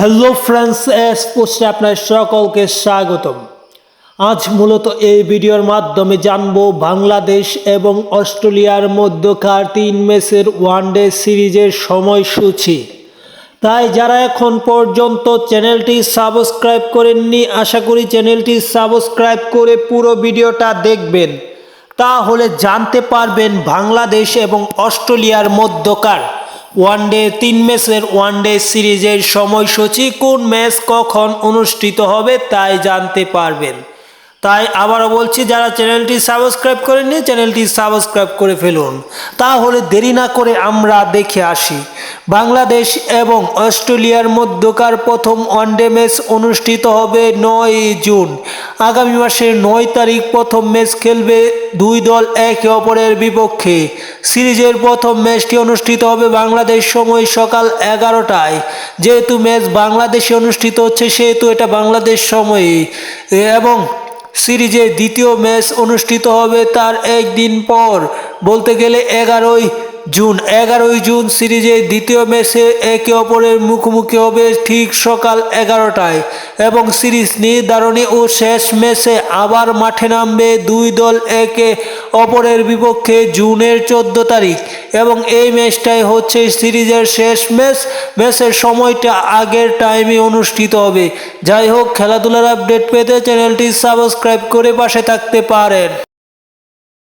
Hello friends, পোস্টে আপনার সকলকে স্বাগতম। আজ মূলত এই ভিডিওর মাধ্যমে জানবো বাংলাদেশ এবং অস্ট্রেলিয়ার মধ্যকার 3 ম্যাচের ওয়ানডে সিরিজের সময়সূচি। তাই যারা এখন পর্যন্ত চ্যানেলটি সাবস্ক্রাইব করেননি, আশা করি চ্যানেলটি সাবস্ক্রাইব করে পুরো ভিডিওটা দেখবেন। তাহলে জানতে পারবেন বাংলাদেশ এবং অস্ট্রেলিয়ার মধ্যকার ওয়ানডে 3 ম্যাচের ওয়ানডে সিরিজের সময়সূচি, কোন ম্যাচ কখন অনুষ্ঠিত হবে তাই জানতে পারবেন। তাই আবারও বলছি, যারা চ্যানেলটি সাবস্ক্রাইব করেননি চ্যানেলটি সাবস্ক্রাইব করে ফেলুন। তাহলে দেরি না করে আমরা দেখে আসি। বাংলাদেশ এবং অস্ট্রেলিয়ার মধ্যকার প্রথম ওয়ানডে ম্যাচ অনুষ্ঠিত হবে 9 জুন। আগামী মাসের 9 তারিখ প্রথম ম্যাচ খেলবে দুই দল একে অপরের বিপক্ষে। সিরিজের প্রথম ম্যাচটি অনুষ্ঠিত হবে বাংলাদেশ সময় সকাল 11টায়। যেহেতু ম্যাচ বাংলাদেশে অনুষ্ঠিত হচ্ছে সেহেতু এটা বাংলাদেশ সময়ে, এবং সিরিজের দ্বিতীয় ম্যাচ অনুষ্ঠিত হবে তার একদিন পর, বলতে গেলে 11ই জুন সিরিজের দ্বিতীয় ম্যাচে একে অপরের মুখোমুখি হবে ঠিক সকাল 11টায়, এবং সিরিজ নির্ধারণী ও শেষ ম্যাচে আবার মাঠে নামবে দুই দল একে অপরের বিপক্ষে জুনের 14 তারিখ, এবং এই ম্যাচটাই হচ্ছে সিরিজের শেষ ম্যাচ। ম্যাচের সময়টা আগের টাইমে অনুষ্ঠিত হবে। যাই হোক, খেলাধুলার আপডেট পেতে চ্যানেলটি সাবস্ক্রাইব করে পাশে থাকতে পারেন।